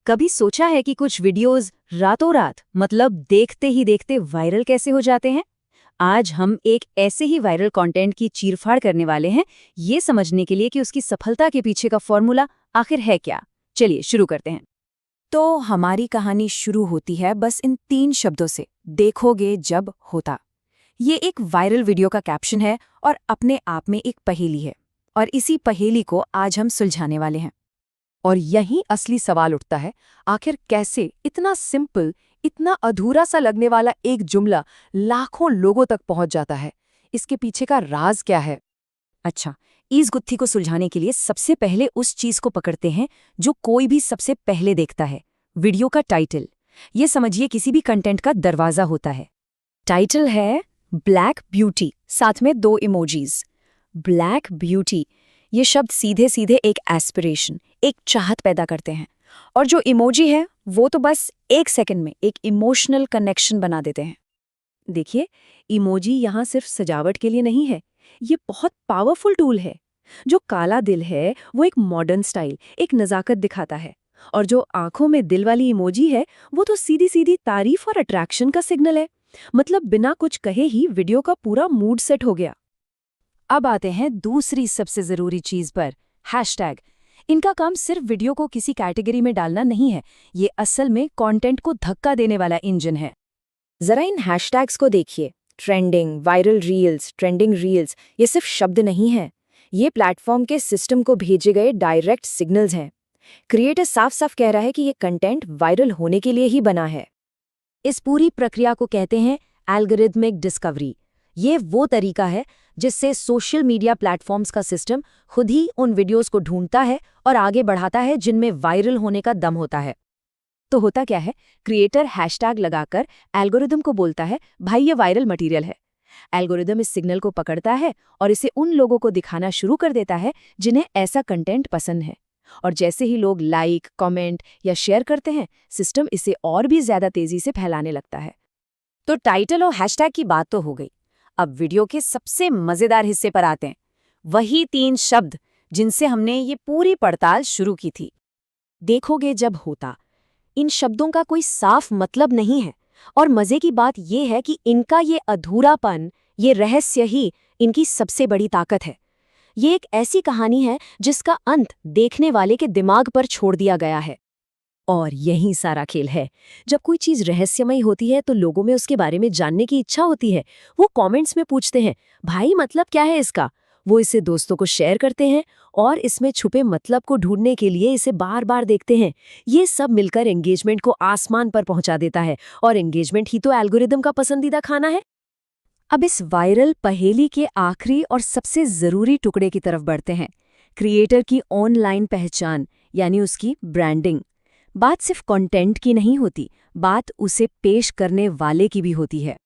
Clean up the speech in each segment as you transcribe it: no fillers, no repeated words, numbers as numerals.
कभी सोचा है कि कुछ वीडियोस रातों रात मतलब देखते ही देखते वायरल कैसे हो जाते हैं? आज हम एक ऐसे ही वायरल कंटेंट की चीरफाड़ करने वाले हैं, ये समझने के लिए कि उसकी सफलता के पीछे का फॉर्मूला आखिर है क्या। चलिए शुरू करते हैं। तो हमारी कहानी शुरू होती है बस इन 3 शब्दों से, देखोगे जब होता। ये एक वायरल वीडियो का कैप्शन है और अपने आप में एक पहेली है, और इसी पहेली को आज हम सुलझाने वाले हैं। और यही असली सवाल उठता है, आखिर कैसे इतना सिंपल, इतना अधूरा सा लगने वाला एक जुमला लाखों लोगों तक पहुंच जाता है? इसके पीछे का राज क्या है? अच्छा, इस गुत्थी को सुलझाने के लिए सबसे पहले उस चीज को पकड़ते हैं जो कोई भी सबसे पहले देखता है, वीडियो का टाइटल। ये समझिए किसी भी कंटेंट का दरवाजा होता है। टाइटल है ब्लैक ब्यूटी, साथ में 2 इमोजीज। ब्लैक ब्यूटी, ये शब्द सीधे सीधे एक एस्पिरेशन, एक चाहत पैदा करते हैं, और जो इमोजी है वो तो बस 1 सेकंड में एक इमोशनल कनेक्शन बना देते हैं। देखिए, इमोजी यहाँ सिर्फ सजावट के लिए नहीं है, ये बहुत पावरफुल टूल है। जो काला दिल है वो एक मॉडर्न स्टाइल, एक नज़ाकत दिखाता है, और जो आंखों में दिल वाली इमोजी है वो तो सीधी सीधी तारीफ और अट्रैक्शन का सिग्नल है। मतलब बिना कुछ कहे ही वीडियो का पूरा मूड सेट हो गया। अब आते हैं दूसरी सबसे जरूरी चीज पर, हैशटैग। इनका काम सिर्फ वीडियो को किसी कैटेगरी में डालना नहीं है, ये असल में कंटेंट को धक्का देने वाला इंजन है। जरा इन हैशटैग्स को देखिए। Trending, viral reels, trending reels, ये सिर्फ शब्द नहीं है, ये प्लेटफॉर्म के सिस्टम को भेजे गए डायरेक्ट सिग्नल्स हैं। क्रिएटर साफ साफ कह रहा है कि ये कंटेंट वायरल होने के लिए ही बना है। इस पूरी प्रक्रिया को कहते हैं एल्गोरिथमिक डिस्कवरी। ये वो तरीका है जिससे सोशल मीडिया प्लेटफॉर्म्स का सिस्टम खुद ही उन वीडियोस को ढूंढता है और आगे बढ़ाता है जिनमें वायरल होने का दम होता है। तो होता क्या है, क्रिएटर हैशटैग लगाकर एल्गोरिदम को बोलता है, भाई ये वायरल मटेरियल है। एल्गोरिदम इस सिग्नल को पकड़ता है और इसे उन लोगों को दिखाना शुरू कर देता है जिन्हें ऐसा कंटेंट पसंद है। और जैसे ही लोग लाइक, कमेंट या शेयर करते हैं, सिस्टम इसे और भी ज्यादा तेजी से फैलाने लगता है। तो टाइटल और हैशटैग की बात तो हो गई। अब वीडियो के सबसे मजेदार हिस्से पर आते हैं, वही 3 शब्द जिनसे हमने ये पूरी पड़ताल शुरू की थी। देखोगे जब होता। इन शब्दों का कोई साफ मतलब नहीं है, और मजे की बात यह है कि इनका ये अधूरापन, ये रहस्य ही इनकी सबसे बड़ी ताकत है। ये एक ऐसी कहानी है जिसका अंत देखने वाले के दिमाग पर छोड़ दिया गया है। और यही सारा खेल है। जब कोई चीज रहस्यमयी होती है तो लोगों में उसके बारे में जानने की इच्छा होती है। वो कमेंट्स में पूछते हैं, भाई मतलब क्या है इसका। वो इसे दोस्तों को शेयर करते हैं और इसमें छुपे मतलब को ढूंढने के लिए इसे बार बार देखते हैं। ये सब मिलकर एंगेजमेंट को आसमान पर पहुंचा देता है, और एंगेजमेंट ही तो एल्गोरिदम का पसंदीदा खाना है। अब इस वायरल पहेली के आखिरी और सबसे जरूरी टुकड़े की तरफ बढ़ते हैं, क्रिएटर की ऑनलाइन पहचान, यानी उसकी ब्रांडिंग। बात सिर्फ कंटेंट की नहीं होती, बात उसे पेश करने वाले की भी होती है।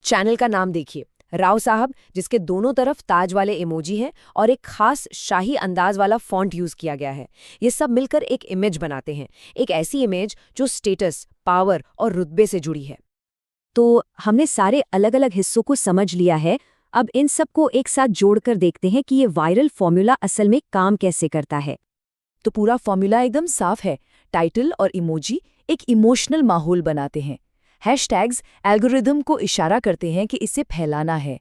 चैनल का नाम देखिए, राव साहब, जिसके दोनों तरफ ताज वाले इमोजी हैं और एक खास शाही अंदाज वाला फॉन्ट यूज किया गया है। ये सब मिलकर एक इमेज बनाते हैं, एक ऐसी इमेज जो स्टेटस, पावर और रुतबे से जुड़ी है। तो हमने सारे अलग अलग हिस्सों को समझ लिया है। अब इन सब को एक साथ जोड़कर देखते हैं कि ये वायरल फॉर्मूला असल में काम कैसे करता है। तो पूरा फॉर्मूला एकदम साफ है। टाइटल और इमोजी एक इमोशनल माहौल बनाते हैं। हैशटैग्स एल्गोरिदम को इशारा करते हैं कि इसे फैलाना है।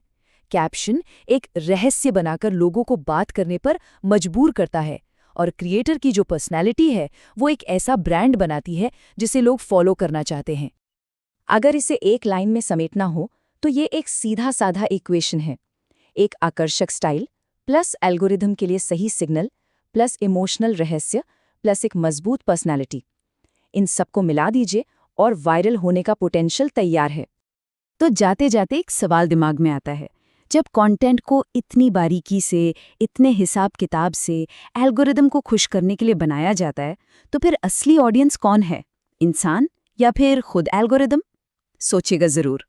कैप्शन एक रहस्य बनाकर लोगों को बात करने पर मजबूर करता है। और क्रिएटर की जो पर्सनैलिटी है वो एक ऐसा ब्रांड बनाती है जिसे लोग फॉलो करना चाहते हैं। अगर इसे एक लाइन में समेटना हो तो ये एक सीधा साधा इक्वेशन है। एक आकर्षक स्टाइल प्लस एल्गोरिदम के लिए सही सिग्नल प्लस इमोशनल रहस्य प्लस एक मजबूत पर्सनैलिटी, इन सबको मिला दीजिए और वायरल होने का पोटेंशियल तैयार है। तो जाते जाते एक सवाल दिमाग में आता है, जब कंटेंट को इतनी बारीकी से, इतने हिसाब किताब से एल्गोरिदम को खुश करने के लिए बनाया जाता है, तो फिर असली ऑडियंस कौन है? इंसान या फिर खुद एल्गोरिदम? सोचिएगा जरूर।